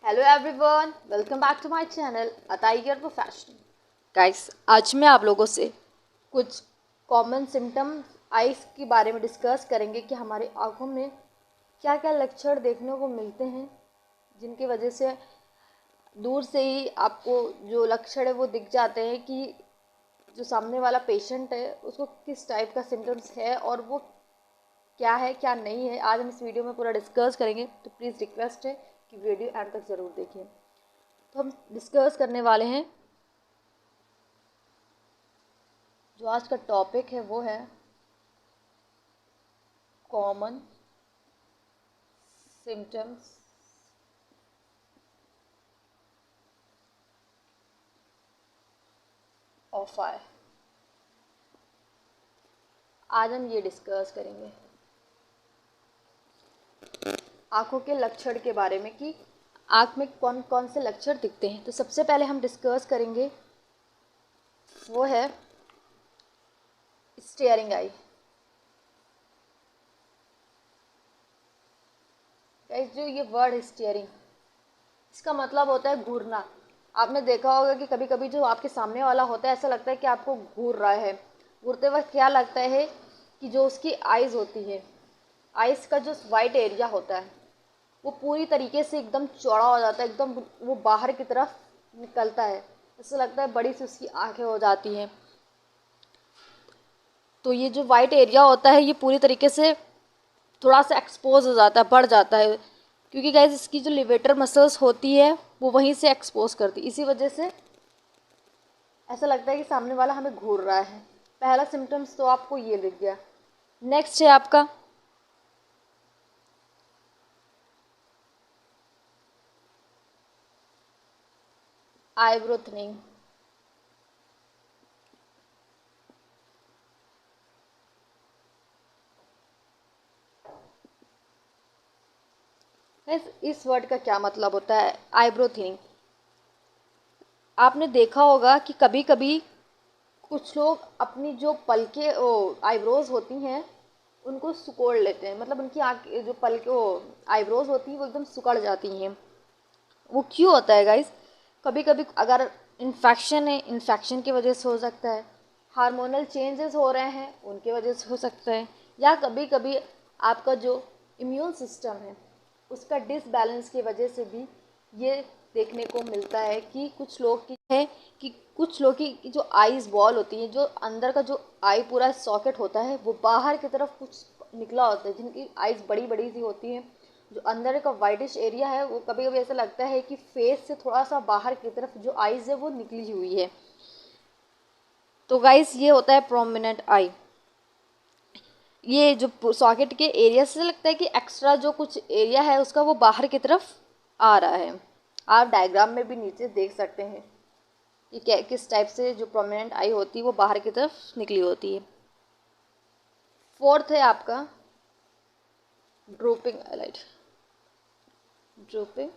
Hello everyone, welcome back to my channel a tiger professional. Guys, आज मैं आप लोगों से कुछ कॉमन सिम्टम्स आइज़ के बारे में डिस्कस करेंगे कि हमारी आँखों में क्या क्या लक्षण देखने को मिलते हैं जिनकी वजह से दूर से ही आपको जो लक्षण है वो दिख जाते हैं कि जो सामने वाला पेशेंट है उसको किस टाइप का सिम्टम्स है और वो क्या है क्या नहीं है। आज हम इस वीडियो में पूरा डिस्कस करेंगे, तो प्लीज़ रिक्वेस्ट है कि वीडियो एंड तक ज़रूर देखिए। तो हम डिस्कस करने वाले हैं, जो आज का टॉपिक है वो है कॉमन सिम्टम्स ऑफ आई। आज हम ये डिस्कस करेंगे आँखों के लक्षण के बारे में कि आँख में कौन कौन से लक्षण दिखते हैं। तो सबसे पहले हम डिस्कस करेंगे वो है स्टेयरिंग आई। गाइस, जो ये वर्ड है स्टेयरिंग, इसका मतलब होता है घूरना। आपने देखा होगा कि कभी कभी जो आपके सामने वाला होता है ऐसा लगता है कि आपको घूर रहा है। घूरते वक्त क्या लगता है कि जो उसकी आइज़ होती है, आइज़ का जो वाइट एरिया होता है वो पूरी तरीके से एकदम चौड़ा हो जाता है, एकदम वो बाहर की तरफ निकलता है। ऐसा लगता है बड़ी सी उसकी आंखें हो जाती हैं। तो ये जो वाइट एरिया होता है ये पूरी तरीके से थोड़ा सा एक्सपोज हो जाता है, बढ़ जाता है, क्योंकि गाइस इसकी जो लिवेटर मसल्स होती है वो वहीं से एक्सपोज करती है। इसी वजह से ऐसा लगता है कि सामने वाला हमें घूर रहा है। पहला सिम्टम्स तो आपको ये दिख गया। नेक्स्ट है आपका आईब्रो थिनिंग। इस वर्ड का क्या मतलब होता है आईब्रो थिनिंग? आपने देखा होगा कि कभी कभी कुछ लोग अपनी जो पलके आईब्रोज होती हैं उनको सिकोड़ लेते हैं, मतलब उनकी आँख जो पलके आईब्रोज होती हैं वो एकदम सिकुड़ जाती हैं। वो क्यों होता है गाइस? कभी कभी अगर इन्फेक्शन है, इन्फेक्शन की वजह से हो सकता है। हार्मोनल चेंजेस हो रहे हैं उनकी वजह से हो सकता है। या कभी कभी आपका जो इम्यून सिस्टम है उसका डिसबैलेंस की वजह से भी ये देखने को मिलता है कि कुछ लोग की है कि कुछ लोग की जो आईज बॉल होती है, जो अंदर का जो आई पूरा सॉकेट होता है वो बाहर की तरफ कुछ निकला होता है, जिनकी आईज बड़ी बड़ी सी होती हैं। जो अंदर का वाइटिश एरिया है वो कभी कभी ऐसा लगता है कि फेस से थोड़ा सा बाहर की तरफ जो आईज है वो निकली हुई है। तो गाइस, ये होता है प्रोमिनेंट आई। ये जो सॉकेट के एरिया से लगता है कि एक्स्ट्रा जो कुछ एरिया है उसका वो बाहर की तरफ आ रहा है। आप डायग्राम में भी नीचे देख सकते हैं कि किस टाइप से जो प्रोमिनेंट आई होती है वो बाहर की तरफ निकली होती है। फोर्थ है आपका ड्रूपिंग आईलाइड। ड्रूपिंग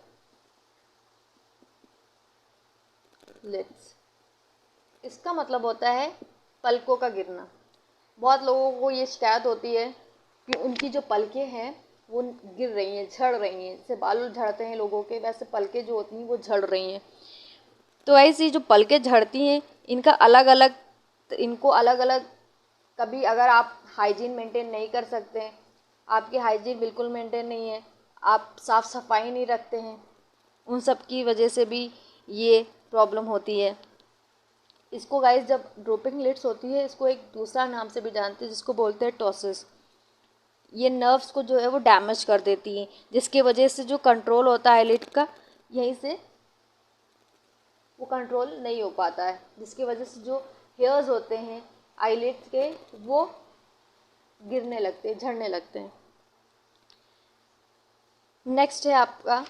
लिड्स, इसका मतलब होता है पलकों का गिरना। बहुत लोगों को ये शिकायत होती है कि उनकी जो पलकें हैं वो गिर रही हैं, झड़ रही हैं। जैसे बाल झड़ते हैं लोगों के, वैसे पलकें जो होती हैं वो झड़ रही हैं। तो ऐसी जो पलकें झड़ती हैं इनका अलग अलग, इनको अलग अलग, कभी अगर आप हाइजीन मेंटेन नहीं कर सकते हैं, आपकी हाइजीन बिल्कुल मेंटेन नहीं है, आप साफ़ सफाई नहीं रखते हैं, उन सब की वजह से भी ये प्रॉब्लम होती है। इसको गाइस, जब ड्रॉपिंग लिड्स होती है इसको एक दूसरा नाम से भी जानते हैं जिसको बोलते हैं टॉसिस। ये नर्व्स को जो है वो डैमेज कर देती हैं, जिसकी वजह से जो कंट्रोल होता है आईलिड का, यहीं से वो कंट्रोल नहीं हो पाता है, जिसकी वजह से जो हेयर्स होते हैं आईलिड्स के वो गिरने लगते हैं, झड़ने लगते हैं। नेक्स्ट है आपका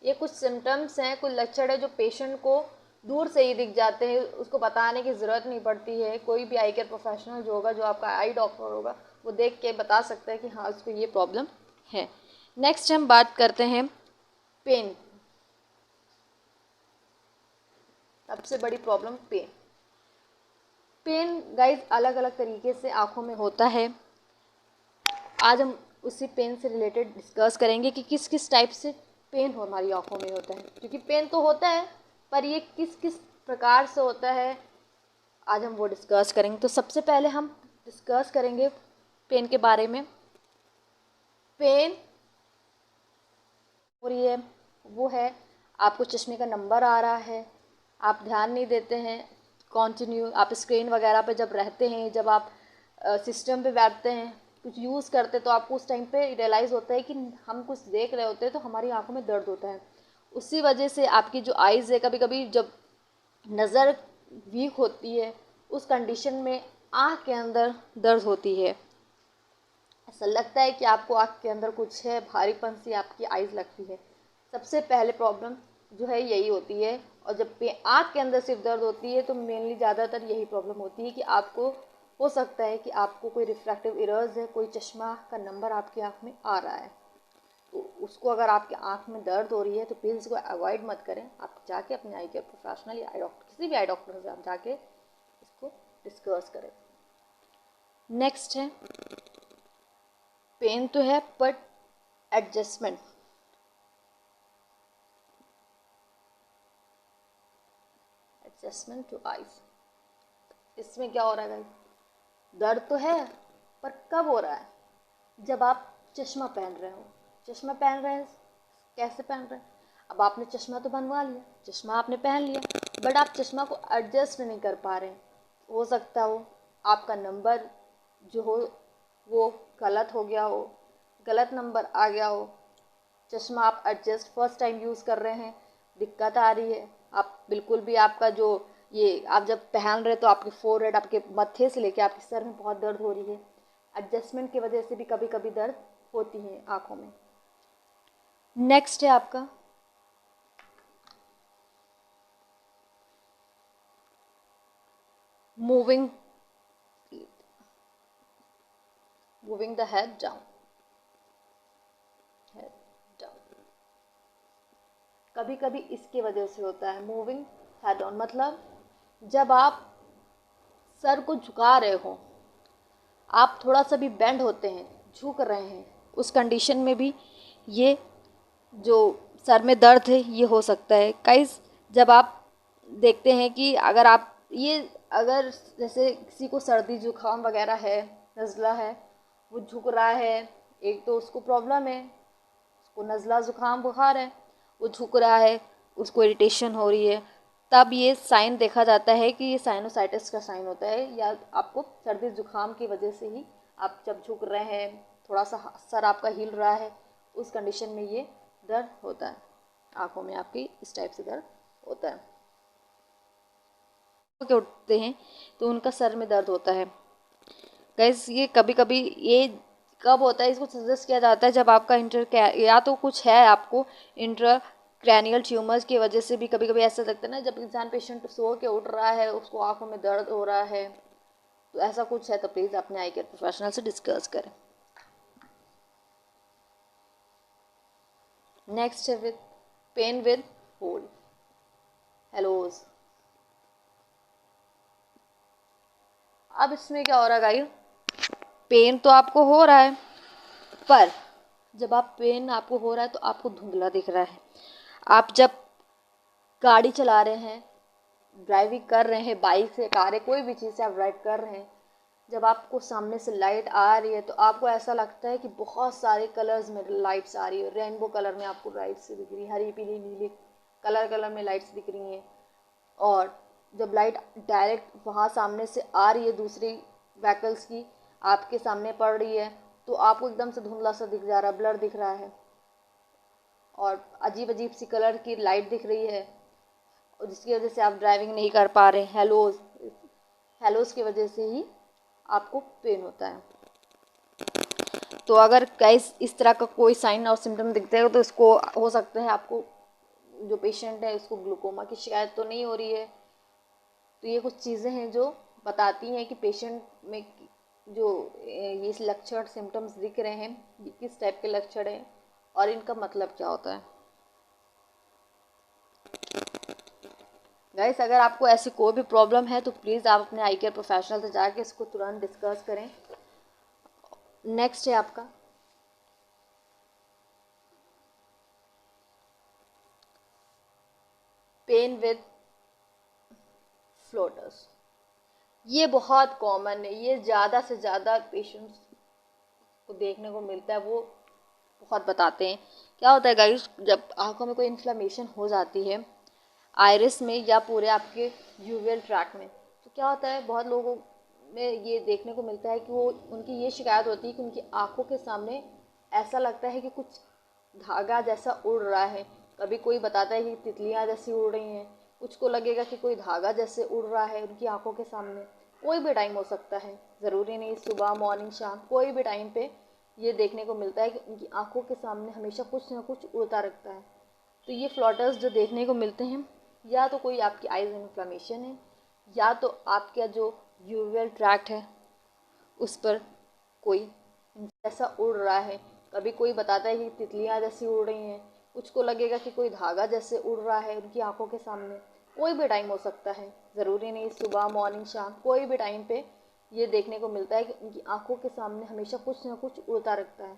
ये कुछ सिम्टम्स हैं, कुछ लक्षण है जो पेशेंट को दूर से ही दिख जाते हैं, उसको बताने की ज़रूरत नहीं पड़ती है। कोई भी आई केयर प्रोफेशनल जो होगा, जो आपका आई डॉक्टर होगा, वो देख के बता सकता है कि हाँ उसको ये प्रॉब्लम है। नेक्स्ट हम बात करते हैं पेन। सबसे बड़ी प्रॉब्लम पेन। पेन गाइस अलग अलग तरीके से आँखों में होता है। आज हम उसी पेन से रिलेटेड डिस्कस करेंगे कि किस किस टाइप से पेन हमारी आँखों में होता है, क्योंकि पेन तो होता है पर ये किस किस प्रकार से होता है आज हम वो डिस्कस करेंगे। तो सबसे पहले हम डिस्कस करेंगे पेन के बारे में। पेन और ये वो है, आपको चश्मे का नंबर आ रहा है, आप ध्यान नहीं देते हैं, कंटिन्यू आप स्क्रीन वगैरह पे जब रहते हैं, जब आप सिस्टम पे बैठते हैं, कुछ यूज़ करते तो आपको उस टाइम पे रियलाइज़ होता है कि हम कुछ देख रहे होते हैं तो हमारी आंखों में दर्द होता है। उसी वजह से आपकी जो आइज़ है, कभी कभी जब नज़र वीक होती है उस कंडीशन में आँख के अंदर दर्द होती है। ऐसा लगता है कि आपको आँख के अंदर कुछ है, भारीपन सी आपकी आइज़ लगती है। सबसे पहले प्रॉब्लम जो है यही होती है। और जब आँख के अंदर सिर्फ दर्द होती है तो मेनली ज़्यादातर यही प्रॉब्लम होती है कि आपको हो सकता है कि आपको कोई रिफ्रैक्टिव एरर्स है, कोई चश्मा का नंबर आपकी आँख में आ रहा है। तो उसको अगर आपके आँख में दर्द हो रही है तो प्लीज़ इसको अवॉइड मत करें। आप जाके अपने आई केयर प्रोफेशनल या आई डॉक्टर, किसी भी आई डॉक्टर से आप जाके इसको डिस्कस करें। नेक्स्ट है, पेन तो है but adjustment. Adjustment to eyes, इसमें क्या हो रहा है? दर्द तो है पर कब हो रहा है? जब आप चश्मा पहन रहे हो। चश्मा पहन रहे हैं, कैसे पहन रहे हैं? अब आपने चश्मा तो बनवा लिया, चश्मा आपने पहन लिया, बट आप चश्मा को एडजस्ट नहीं कर पा रहे हैं। हो सकता हो आपका नंबर जो हो वो गलत हो गया हो, गलत नंबर आ गया हो। चश्मा आप एडजस्ट फर्स्ट टाइम यूज़ कर रहे हैं, दिक्कत आ रही है, आप बिल्कुल भी आपका जो ये आप जब पहन रहे तो आपके फोरहेड, आपके मत्थे से लेके आपके सर में बहुत दर्द हो रही है। एडजस्टमेंट की वजह से भी कभी कभी दर्द होती है आँखों में। नेक्स्ट है आपका मूविंग द हेड डाउन। कभी कभी इसकी वजह से होता है मूविंग हेड ऑन, मतलब जब आप सर को झुका रहे हो, आप थोड़ा सा भी बेंड होते हैं, झुक रहे हैं, उस कंडीशन में भी ये जो सर में दर्द है ये हो सकता है। कई जब आप देखते हैं कि अगर आप ये अगर जैसे किसी को सर्दी जुकाम वगैरह है, नज़ला है, वो झुक रहा है, एक तो उसको प्रॉब्लम है, उसको नज़ला जुकाम बुखार है, वो झुक रहा है, उसको इरिटेशन हो रही है, तब ये साइन देखा जाता है कि ये साइनोसाइटिस का साइन होता है, या आपको सर्दी जुकाम की वजह से ही आप जब झुक रहे हैं, थोड़ा सा सर आपका हिल रहा है, उस कंडीशन में ये दर्द होता है। आँखों में आपकी इस टाइप से दर्द होता है। के उठते हैं तो उनका सर में दर्द होता है। गाइस ये कभी कभी ये कब होता है, इसको सजेस्ट किया जाता है जब आपका या तो कुछ है आपको इंट्राक्रैनियल ट्यूमर्स की वजह से भी कभी कभी ऐसा लगता है ना, जब इंसान पेशेंट सो के उठ रहा है उसको आंखों में दर्द हो रहा है, तो ऐसा कुछ है तो प्लीज़ अपने आई केयर प्रोफेशनल से डिस्कस करें। नेक्स्ट है with pain with whole halos. अब इसमें क्या हो रहा है गाइस, पेन तो आपको हो रहा है पर जब आप पेन आपको हो रहा है तो आपको धुंधला दिख रहा है। आप जब गाड़ी चला रहे हैं, ड्राइविंग कर रहे हैं, बाइक से, कार है, कोई भी चीज़ से आप ड्राइव कर रहे हैं, जब आपको सामने से लाइट आ रही है तो आपको ऐसा लगता है कि बहुत सारे कलर्स में लाइट्स आ रही है, रेनबो कलर में आपको लाइट्स दिख रही है, हरी पीली नीली कलर में लाइट्स दिख रही हैं। और जब लाइट डायरेक्ट वहाँ सामने से आ रही है दूसरी व्हीकल्स की, आपके सामने पड़ रही है, तो आपको एकदम से धुंधला सा दिख जा रहा है, ब्लर दिख रहा है, और अजीब अजीब सी कलर की लाइट दिख रही है, और जिसकी वजह से आप ड्राइविंग नहीं कर पा रहे। हेलोज की वजह से ही आपको पेन होता है। तो अगर गाइस इस तरह का कोई साइन और सिम्टम दिखते हो तो इसको हो सकता है आपको जो पेशेंट है उसको ग्लूकोमा की शिकायत तो नहीं हो रही है। तो ये कुछ चीज़ें हैं जो बताती हैं कि पेशेंट में जो ये लक्षण सिम्टम्स दिख रहे हैं ये किस टाइप के लक्षण हैं और इनका मतलब क्या होता है। गाइस अगर आपको ऐसी कोई भी प्रॉब्लम है तो प्लीज़ आप अपने आई केयर प्रोफेशनल से जाके इसको तुरंत डिस्कस करें। नेक्स्ट है आपका पेन विद फ्लोटर्स। ये बहुत कॉमन है, ये ज़्यादा से ज़्यादा पेशेंट्स को देखने को मिलता है, वो बहुत बताते हैं। क्या होता है गाइस, जब आंखों में कोई इन्फ्लेमेशन हो जाती है आइरिस में या पूरे आपके यूवियल ट्रैक में, तो क्या होता है बहुत लोगों में ये देखने को मिलता है कि वो उनकी ये शिकायत होती है कि उनकी आंखों के सामने ऐसा लगता है कि कुछ धागा जैसा उड़ रहा है। कभी कोई बताता है कि तितलियां जैसी उड़ रही हैं, कुछ को लगेगा कि कोई धागा जैसे उड़ रहा है उनकी आंखों के सामने। कोई भी टाइम हो सकता है, ज़रूरी नहीं सुबह मॉर्निंग शाम, कोई भी टाइम पे ये देखने को मिलता है कि उनकी आंखों के सामने हमेशा कुछ ना कुछ उड़ता रहता है। तो ये फ्लॉटर्स जो देखने को मिलते हैं, या तो कोई आपकी आइज में इन्फ्लेमेशन है, या तो आपका जो यूवियल ट्रैक्ट है उस पर कोई ऐसा उड़ रहा है। कभी कोई बताता है कि तितलियां जैसी उड़ रही हैं, कुछ को लगेगा कि कोई धागा जैसे उड़ रहा है उनकी आंखों के सामने। कोई भी टाइम हो सकता है, ज़रूरी नहीं सुबह मॉर्निंग शाम, कोई भी टाइम पे ये देखने को मिलता है कि उनकी आंखों के सामने हमेशा कुछ ना कुछ उड़ता रहता है।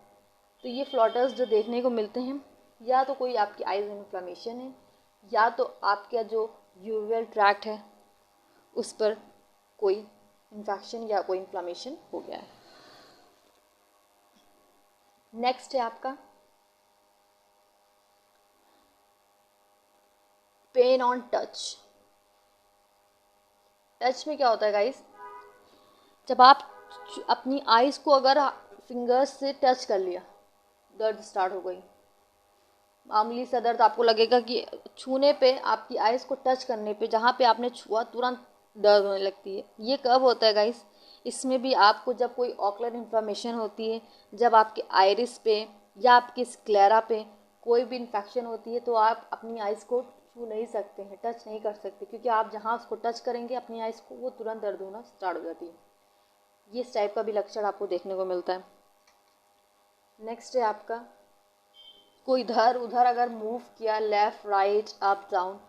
तो ये फ्लॉटर्स जो देखने को मिलते हैं, या तो कोई आपकी आइज में इन्फ्लेमेशन है, या तो आपका जो यूवियल ट्रैक्ट है उस पर कोई इन्फेक्शन या कोई इन्फ्लेमेशन हो गया है। नेक्स्ट है आपका पेन ऑन टच। टच में क्या होता है गाइस, जब आप अपनी आईज को अगर फिंगर्स से टच कर लिया, दर्द स्टार्ट हो गई। मामूली सा दर्द आपको लगेगा कि छूने पे, आपकी आईज को टच करने पे, जहाँ पे आपने छुआ तुरंत दर्द होने लगती है। ये कब होता है गाइस, इसमें भी आपको जब कोई ऑकुलर इन्फ्लेमेशन होती है, जब आपके आइरिस पे या आपके स्क्लेरा पे कोई भी इन्फेक्शन होती है, तो आप अपनी आइज को छू नहीं सकते हैं, टच नहीं कर सकते, क्योंकि आप जहाँ उसको टच करेंगे अपनी आइज को, वो तुरंत दर्द होना स्टार्ट हो जाती है। ये इस टाइप का भी लक्षण आपको देखने को मिलता है। नेक्स्ट है आपका कोई इधर उधर अगर मूव किया, लेफ़्ट राइट अप डाउन,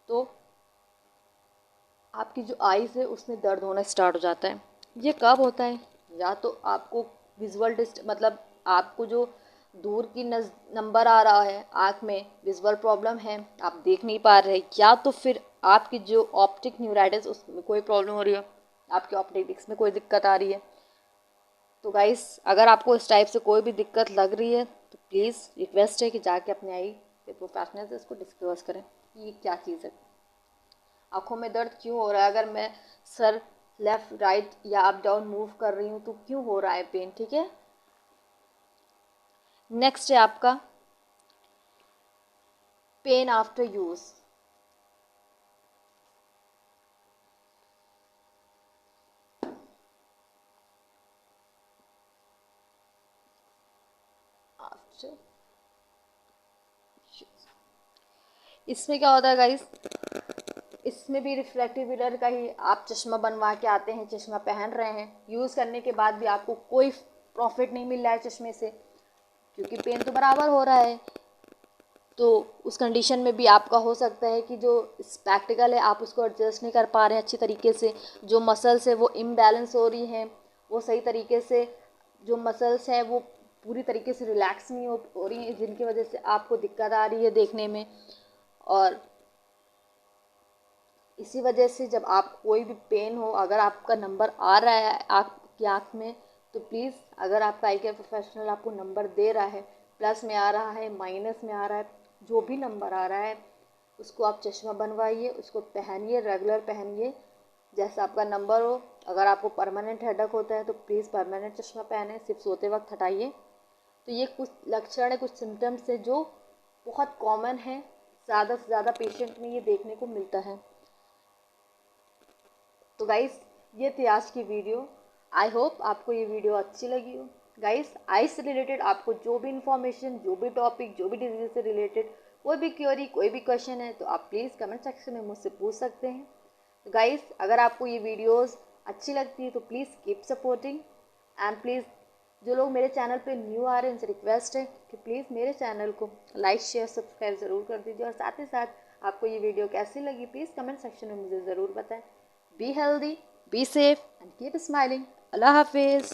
तो आपकी जो आईज़ है उसमें दर्द होना स्टार्ट हो जाता है। ये कब होता है, या तो आपको विजुअल मतलब आपको जो दूर की नंबर आ रहा है, आँख में विजुअल प्रॉब्लम है, आप देख नहीं पा रहे, या तो फिर आपकी जो ऑप्टिक न्यूराइटिस उसमें कोई प्रॉब्लम हो रही है, आपके ऑप्टिक्स में कोई दिक्कत आ रही है। तो गाइस, अगर आपको इस टाइप से कोई भी दिक्कत लग रही है तो प्लीज़ रिक्वेस्ट है कि जाके अपने आई के प्रोफेशनल से इसको डिस्कस करें कि ये क्या चीज़ है, आँखों में दर्द क्यों हो रहा है। अगर मैं सर लेफ़्ट राइट या अप डाउन मूव कर रही हूँ तो क्यों हो रहा है पेन, ठीक है। नेक्स्ट है आपका पेन आफ्टर यूज़। इसमें क्या होता है गाइस, इसमें भी रिफ्लेक्टिव मिरर का ही, आप चश्मा बनवा के आते हैं, चश्मा पहन रहे हैं, यूज़ करने के बाद भी आपको कोई प्रॉफिट नहीं मिल रहा है चश्मे से, क्योंकि पेन तो बराबर हो रहा है। तो उस कंडीशन में भी आपका हो सकता है कि जो स्पेक्टिकल है आप उसको एडजस्ट नहीं कर पा रहे हैं अच्छी तरीके से, जो मसल्स है वो इम्बैलेंस हो रही हैं, वो सही तरीके से जो मसल्स है वो पूरी तरीके से रिलैक्स नहीं हो रही हैं, जिनकी वजह से आपको दिक्कत आ रही है देखने में। और इसी वजह से जब आप कोई भी पेन हो, अगर आपका नंबर आ रहा है आपकी आँख में, तो प्लीज़, अगर आपका आई केयर प्रोफेशनल आपको नंबर दे रहा है, प्लस में आ रहा है, माइनस में आ रहा है, जो भी नंबर आ रहा है उसको आप चश्मा बनवाइए, उसको पहनिए, रेगुलर पहनिए जैसा आपका नंबर हो। अगर आपको परमानेंट हेडेक होता है तो प्लीज़ परमानेंट चश्मा पहने, सिर्फ सोते वक्त हटाइए। तो ये कुछ लक्षण है, कुछ सिम्टम्स है जो बहुत कॉमन है, ज़्यादा से ज़्यादा पेशेंट में ये देखने को मिलता है। तो गाइस, ये थी आज की वीडियो। आई होप आपको ये वीडियो अच्छी लगी हो। गाइस, आइज से रिलेटेड आपको जो भी इंफॉर्मेशन, जो भी टॉपिक, जो भी डिजीज से रिलेटेड कोई भी क्वेरी, कोई भी क्वेश्चन है, तो आप प्लीज़ कमेंट सेक्शन में मुझसे पूछ सकते हैं। तो गाइस, अगर आपको ये वीडियोस अच्छी लगती है तो please keep supporting, and please जो लोग मेरे चैनल पे न्यू आ रहे हैं उनसे रिक्वेस्ट है कि प्लीज़ मेरे चैनल को लाइक शेयर सब्सक्राइब ज़रूर कर दीजिए, और साथ ही साथ आपको ये वीडियो कैसी लगी प्लीज़ कमेंट सेक्शन में मुझे ज़रूर बताएं। Be healthy, be safe, and keep smiling. Allah Hafiz.